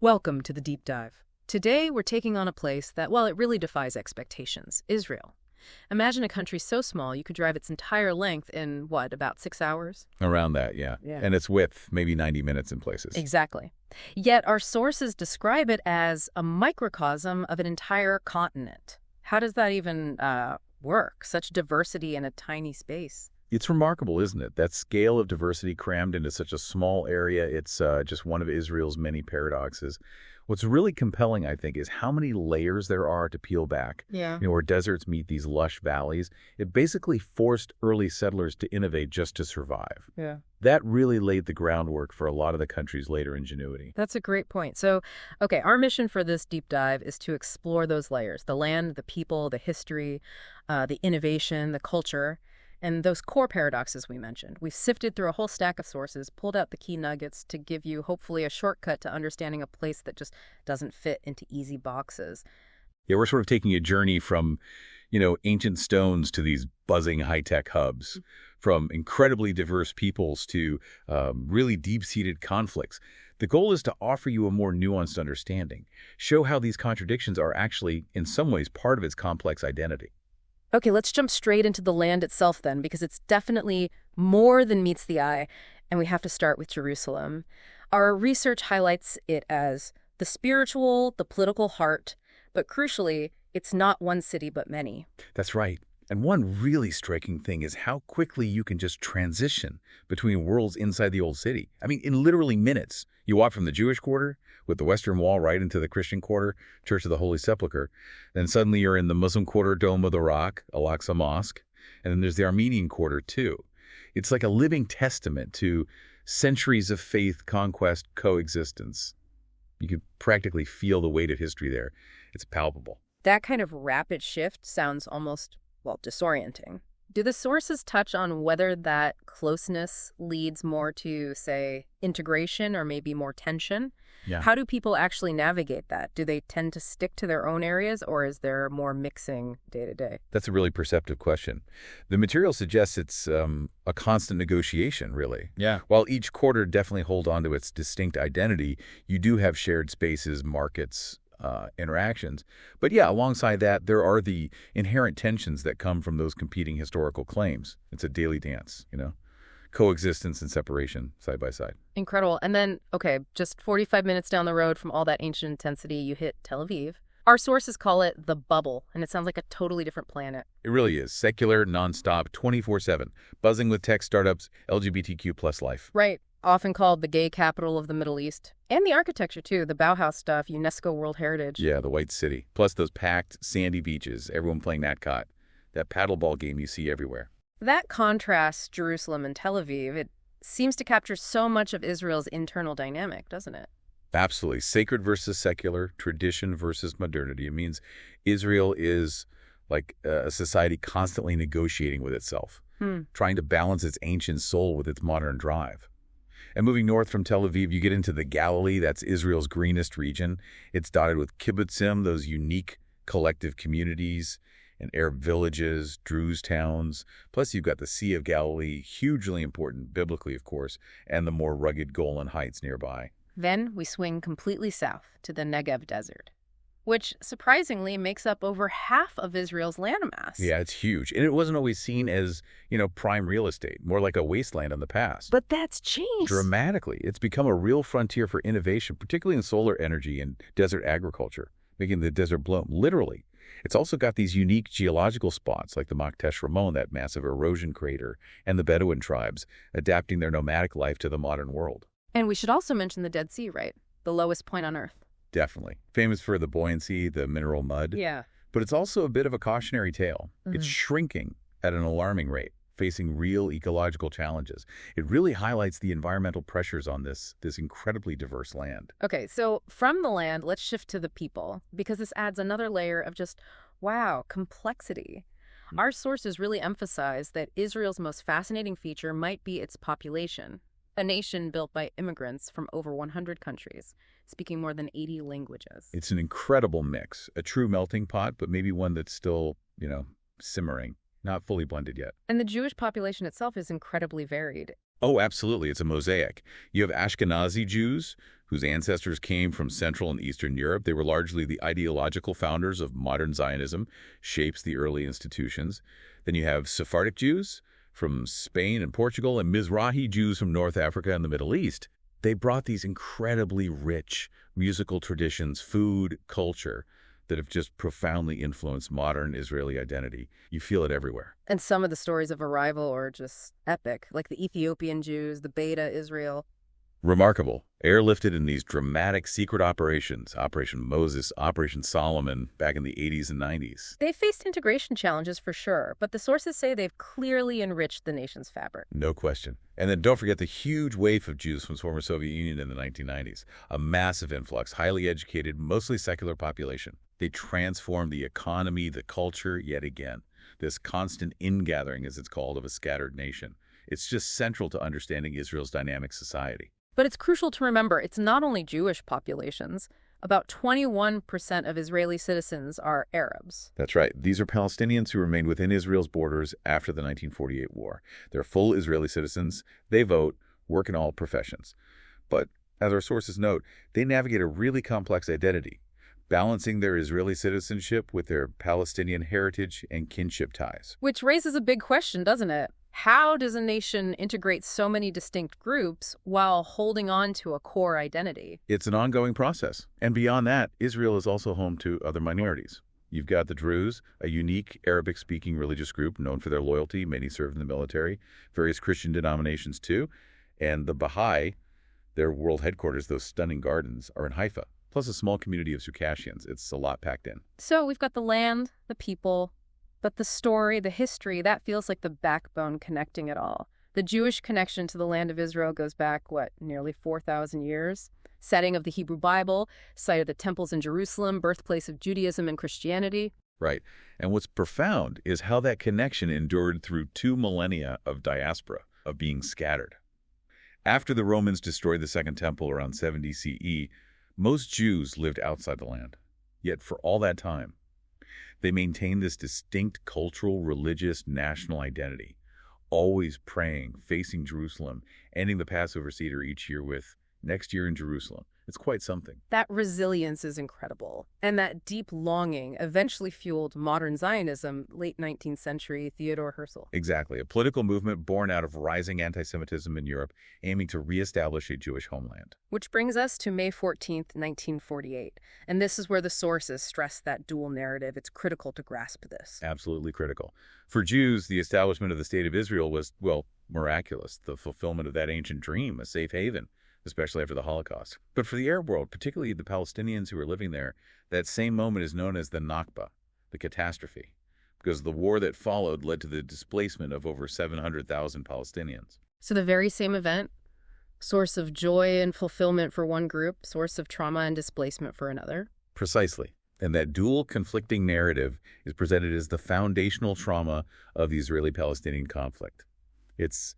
Welcome to the deep dive. Today, we're taking on a place that, well, it really defies expectations, Israel. Imagine a country so small you could drive its entire length in, what, about 6 hours? Around that, yeah. Yeah. And its width, maybe 90 minutes in places. Exactly. Yet our sources describe it as a microcosm of an entire continent. How does that even work? Such diversity in a tiny space. It's remarkable, isn't it? That scale of diversity crammed into such a small area. It's just one of Israel's many paradoxes. What's really compelling, I think, is how many layers there are to peel back. Yeah. Where deserts meet these lush valleys. It basically forced early settlers to innovate just to survive. Yeah. That really laid the groundwork for a lot of the country's later ingenuity. That's a great point. So, okay, our mission for this deep dive is to explore those layers, the land, the people, the history, the innovation, the culture, and those core paradoxes we mentioned. We've sifted through a whole stack of sources, pulled out the key nuggets to give you hopefully a shortcut to understanding a place that just doesn't fit into easy boxes. Yeah, we're sort of taking a journey from, ancient stones to these buzzing high-tech hubs, from incredibly diverse peoples to really deep-seated conflicts. The goal is to offer you a more nuanced understanding, show how these contradictions are actually, in some ways, part of its complex identity. Okay, let's jump straight into the land itself then, because it's definitely more than meets the eye, and we have to start with Jerusalem. Our research highlights it as the spiritual, the political heart, but crucially, it's not one city but many. That's right. And one really striking thing is how quickly you can just transition between worlds inside the old city. I mean, in literally minutes. You walk from the Jewish quarter with the Western Wall right into the Christian quarter, Church of the Holy Sepulchre. Then suddenly you're in the Muslim quarter, Dome of the Rock, Al-Aqsa Mosque. And then there's the Armenian quarter, too. It's like a living testament to centuries of faith, conquest, coexistence. You can practically feel the weight of history there. It's palpable. That kind of rapid shift sounds almost, well, disorienting. Do the sources touch on whether that closeness leads more to, say, integration or maybe more tension? Yeah. How do people actually navigate that? Do they tend to stick to their own areas, or is there more mixing day to day? That's a really perceptive question. The material suggests it's a constant negotiation, really. Yeah. While each quarter definitely hold on to its distinct identity, you do have shared spaces, markets, interactions. But yeah, alongside that, there are the inherent tensions that come from those competing historical claims. It's a daily dance, coexistence and separation side by side. Incredible. And then, okay, just 45 minutes down the road from all that ancient intensity, you hit Tel Aviv. Our sources call it the bubble, and it sounds like a totally different planet. It really is. Secular, nonstop, 24/7, buzzing with tech startups, LGBTQ plus life. Right. Often called the gay capital of the Middle East. And the architecture, too. The Bauhaus stuff, UNESCO World Heritage. Yeah, the White City. Plus those packed, sandy beaches, everyone playing that cot. That paddleball game you see everywhere. That contrasts Jerusalem and Tel Aviv. It seems to capture so much of Israel's internal dynamic, doesn't it? Absolutely. Sacred versus secular, tradition versus modernity. It means Israel is like a society constantly negotiating with itself, trying to balance its ancient soul with its modern drive. And moving north from Tel Aviv, you get into the Galilee. That's Israel's greenest region. It's dotted with kibbutzim, those unique collective communities, and Arab villages, Druze towns. Plus, you've got the Sea of Galilee, hugely important biblically, of course, and the more rugged Golan Heights nearby. Then we swing completely south to the Negev Desert, which surprisingly makes up over half of Israel's landmass. Yeah, it's huge. And it wasn't always seen as, prime real estate, more like a wasteland in the past. But that's changed. Dramatically. It's become a real frontier for innovation, particularly in solar energy and desert agriculture, making the desert bloom, literally. It's also got these unique geological spots like the Maktesh Ramon, that massive erosion crater, and the Bedouin tribes, adapting their nomadic life to the modern world. And we should also mention the Dead Sea, right? The lowest point on Earth. Definitely. Famous for the buoyancy, the mineral mud. Yeah. But it's also a bit of a cautionary tale. It's shrinking at an alarming rate, facing real ecological challenges. It really highlights the environmental pressures on this incredibly diverse land. Okay, so from the land, let's shift to the people, because this adds another layer of just, wow, complexity. Our sources really emphasize that Israel's most fascinating feature might be its population, a nation built by immigrants from over 100 countries, speaking more than 80 languages. It's an incredible mix, a true melting pot, but maybe one that's still, simmering, not fully blended yet. And the Jewish population itself is incredibly varied. Oh, absolutely. It's a mosaic. You have Ashkenazi Jews whose ancestors came from Central and Eastern Europe. They were largely the ideological founders of modern Zionism, shapes the early institutions. Then you have Sephardic Jews from Spain and Portugal, and Mizrahi Jews from North Africa and the Middle East. They brought these incredibly rich musical traditions, food, culture, that have just profoundly influenced modern Israeli identity. You feel it everywhere. And some of the stories of arrival are just epic, like the Ethiopian Jews, the Beta Israel. Remarkable. Airlifted in these dramatic secret operations, Operation Moses, Operation Solomon, back in the 80s and 90s. They faced integration challenges for sure, but the sources say they've clearly enriched the nation's fabric. No question. And then don't forget the huge wave of Jews from the former Soviet Union in the 1990s. A massive influx, highly educated, mostly secular population. They transformed the economy, the culture, yet again. This constant ingathering, as it's called, of a scattered nation. It's just central to understanding Israel's dynamic society. But it's crucial to remember it's not only Jewish populations. About 21% of Israeli citizens are Arabs. That's right. These are Palestinians who remained within Israel's borders after the 1948 war. They're full Israeli citizens. They vote, work in all professions. But, as our sources note, they navigate a really complex identity, balancing their Israeli citizenship with their Palestinian heritage and kinship ties. Which raises a big question, doesn't it? How does a nation integrate so many distinct groups while holding on to a core identity? It's an ongoing process. And beyond that, Israel is also home to other minorities. You've got the Druze, a unique Arabic-speaking religious group known for their loyalty. Many serve in the military. Various Christian denominations, too. And the Baha'i, their world headquarters, those stunning gardens, are in Haifa. Plus a small community of Circassians. It's a lot packed in. So we've got the land, the people, but the story, the history, that feels like the backbone connecting it all. The Jewish connection to the land of Israel goes back, nearly 4,000 years? Setting of the Hebrew Bible, site of the temples in Jerusalem, birthplace of Judaism and Christianity. Right. And what's profound is how that connection endured through 2 millennia of diaspora, of being scattered. After the Romans destroyed the Second Temple around 70 CE, most Jews lived outside the land. Yet for all that time, they maintained this distinct cultural, religious, national identity, always praying, facing Jerusalem, ending the Passover Seder each year with, "Next year in Jerusalem." It's quite something. That resilience is incredible. And that deep longing eventually fueled modern Zionism, late 19th century, Theodor Herzl. Exactly. A political movement born out of rising anti-Semitism in Europe, aiming to reestablish a Jewish homeland. Which brings us to May 14th, 1948. And this is where the sources stress that dual narrative. It's critical to grasp this. Absolutely critical. For Jews, the establishment of the State of Israel was, well, miraculous. The fulfillment of that ancient dream, a safe haven, especially after the Holocaust. But for the Arab world, particularly the Palestinians who were living there, that same moment is known as the Nakba, the catastrophe, because the war that followed led to the displacement of over 700,000 Palestinians. So the very same event, source of joy and fulfillment for one group, source of trauma and displacement for another. Precisely. And that dual conflicting narrative is presented as the foundational trauma of the Israeli-Palestinian conflict. It's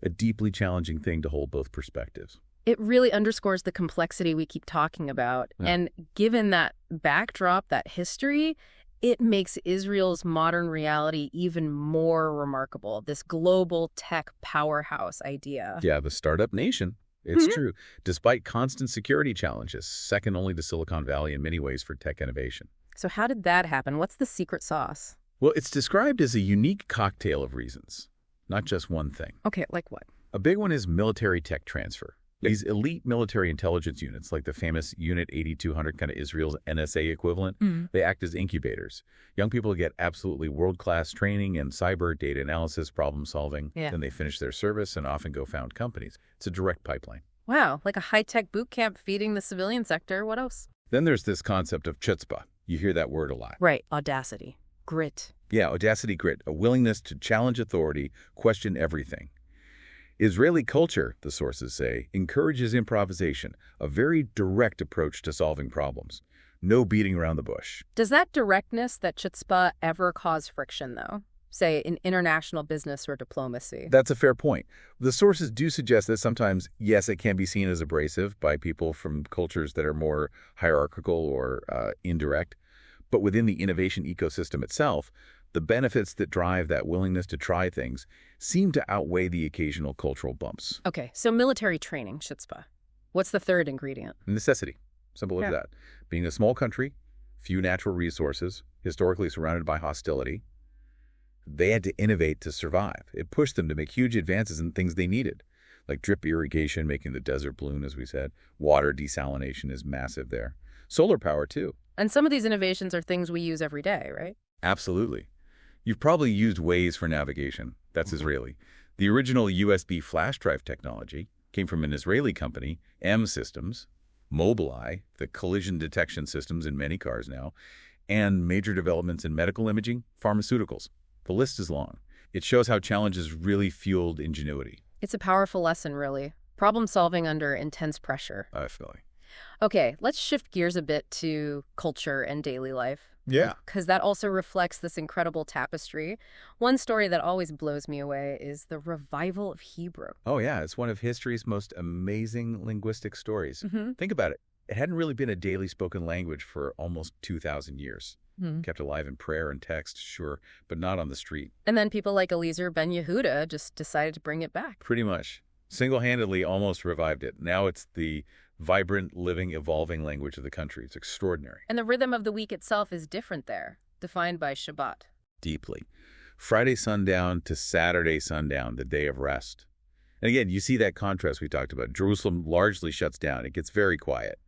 a deeply challenging thing to hold both perspectives. It really underscores the complexity we keep talking about. Yeah. And given that backdrop, that history, it makes Israel's modern reality even more remarkable, this global tech powerhouse idea. Yeah, the startup nation. It's true. Despite constant security challenges, second only to Silicon Valley in many ways for tech innovation. So how did that happen? What's the secret sauce? Well, it's described as a unique cocktail of reasons, not just one thing. Okay, like what? A big one is military tech transfer. These elite military intelligence units, like the famous Unit 8200, kind of Israel's NSA equivalent, they act as incubators. Young people get absolutely world-class training in cyber, data analysis, problem solving. Yeah. Then they finish their service and often go found companies. It's a direct pipeline. Wow, like a high-tech boot camp feeding the civilian sector. What else? Then there's this concept of chutzpah. You hear that word a lot. Right, audacity, grit. Yeah, audacity, grit, a willingness to challenge authority, question everything. Israeli culture, the sources say, encourages improvisation, a very direct approach to solving problems. No beating around the bush. Does that directness, that chutzpah, ever cause friction, though? Say, in international business or diplomacy? That's a fair point. The sources do suggest that sometimes, yes, it can be seen as abrasive by people from cultures that are more hierarchical or indirect. But within the innovation ecosystem itself, The benefits that drive that willingness to try things seem to outweigh the occasional cultural bumps. Okay, so military training, chutzpah. What's the third ingredient? Necessity. Simple as that. Being a small country, few natural resources, historically surrounded by hostility, they had to innovate to survive. It pushed them to make huge advances in things they needed, like drip irrigation, making the desert bloom, as we said. Water desalination is massive there. Solar power, too. And some of these innovations are things we use every day, right? Absolutely. You've probably used Waze for navigation. That's Israeli. The original USB flash drive technology came from an Israeli company, M Systems, Mobileye, the collision detection systems in many cars now, and major developments in medical imaging, pharmaceuticals. The list is long. It shows how challenges really fueled ingenuity. It's a powerful lesson, really. Problem solving under intense pressure. Definitely. Okay, let's shift gears a bit to culture and daily life. Yeah. Because that also reflects this incredible tapestry. One story that always blows me away is the revival of Hebrew. Oh, yeah. It's one of history's most amazing linguistic stories. Think about it. It hadn't really been a daily spoken language for almost 2,000 years. Kept alive in prayer and text, sure, but not on the street. And then people like Eliezer ben Yehuda just decided to bring it back. Pretty much. Single-handedly almost revived it. Now it's the vibrant, living, evolving language of the country. It's extraordinary. And the rhythm of the week itself is different there, defined by Shabbat. Deeply. Friday sundown to Saturday sundown, the day of rest. And again, you see that contrast we talked about. Jerusalem largely shuts down. It gets very quiet.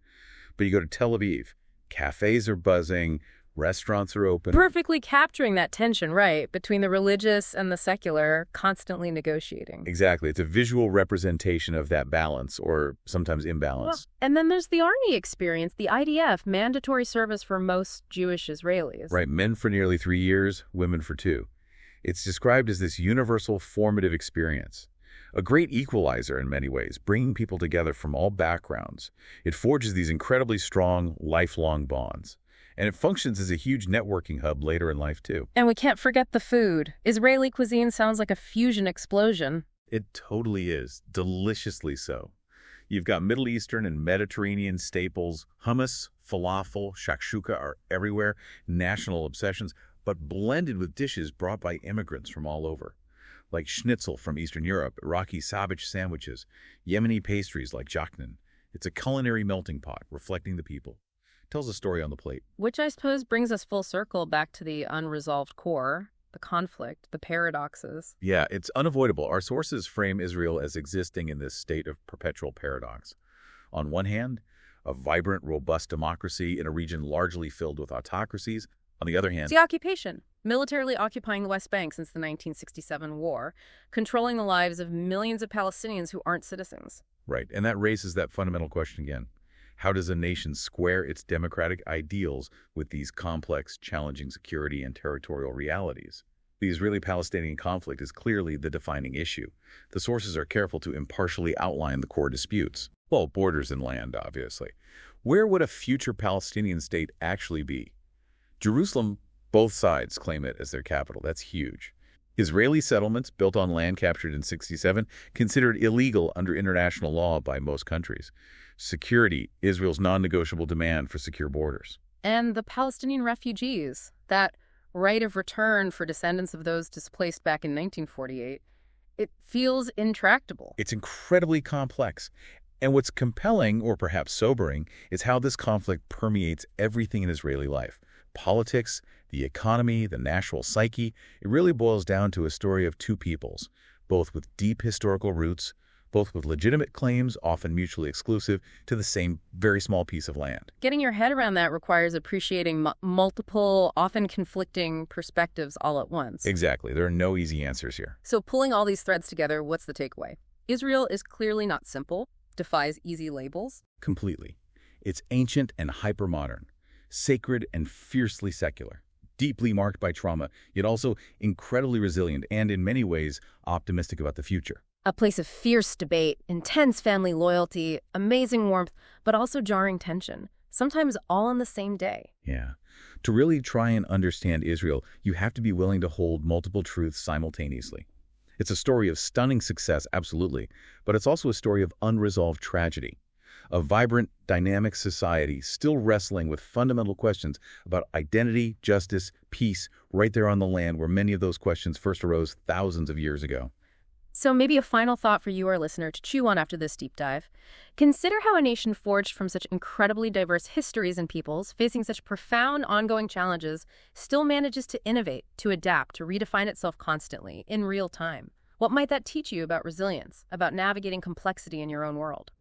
But you go to Tel Aviv, cafes are buzzing, restaurants are open. Perfectly capturing that tension, right, between the religious and the secular, constantly negotiating. Exactly. It's a visual representation of that balance, or sometimes imbalance. Well, and then there's the Army experience, the IDF, mandatory service for most Jewish Israelis. Right. Men for nearly 3 years, women for 2. It's described as this universal formative experience. A great equalizer in many ways, bringing people together from all backgrounds. It forges these incredibly strong, lifelong bonds. And it functions as a huge networking hub later in life, too. And we can't forget the food. Israeli cuisine sounds like a fusion explosion. It totally is. Deliciously so. You've got Middle Eastern and Mediterranean staples. Hummus, falafel, shakshuka are everywhere. National obsessions, but blended with dishes brought by immigrants from all over. Like schnitzel from Eastern Europe, Iraqi sabich sandwiches, Yemeni pastries like jaknan. It's a culinary melting pot, reflecting the people. Tells a story on the plate. Which I suppose brings us full circle back to the unresolved core, the conflict, the paradoxes. Yeah, it's unavoidable. Our sources frame Israel as existing in this state of perpetual paradox. On one hand, a vibrant, robust democracy in a region largely filled with autocracies. On the other hand, it's the occupation, militarily occupying the West Bank since the 1967 war, controlling the lives of millions of Palestinians who aren't citizens. Right, and that raises that fundamental question again. How does a nation square its democratic ideals with these complex, challenging security and territorial realities? The Israeli-Palestinian conflict is clearly the defining issue. The sources are careful to impartially outline the core disputes. Well, borders and land, obviously. Where would a future Palestinian state actually be? Jerusalem, both sides claim it as their capital. That's huge. Israeli settlements built on land captured in '67, considered illegal under international law by most countries. Security, Israel's non-negotiable demand for secure borders. And the Palestinian refugees, that right of return for descendants of those displaced back in 1948, it feels intractable. It's incredibly complex. And what's compelling, or perhaps sobering, is how this conflict permeates everything in Israeli life. Politics, the economy, the national psyche. It really boils down to a story of two peoples, both with deep historical roots, both with legitimate claims, often mutually exclusive, to the same very small piece of land. Getting your head around that requires appreciating multiple, often conflicting perspectives all at once. Exactly. There are no easy answers here. So pulling all these threads together, what's the takeaway? Israel is clearly not simple, defies easy labels. Completely. It's ancient and hypermodern, sacred and fiercely secular, deeply marked by trauma, yet also incredibly resilient and, in many ways, optimistic about the future. A place of fierce debate, intense family loyalty, amazing warmth, but also jarring tension, sometimes all in the same day. Yeah. To really try and understand Israel, you have to be willing to hold multiple truths simultaneously. It's a story of stunning success, absolutely, but it's also a story of unresolved tragedy. A vibrant, dynamic society still wrestling with fundamental questions about identity, justice, peace, right there on the land where many of those questions first arose thousands of years ago. So maybe a final thought for you, our listener, to chew on after this deep dive. Consider how a nation forged from such incredibly diverse histories and peoples, facing such profound ongoing challenges, still manages to innovate, to adapt, to redefine itself constantly, in real time. What might that teach you about resilience, about navigating complexity in your own world?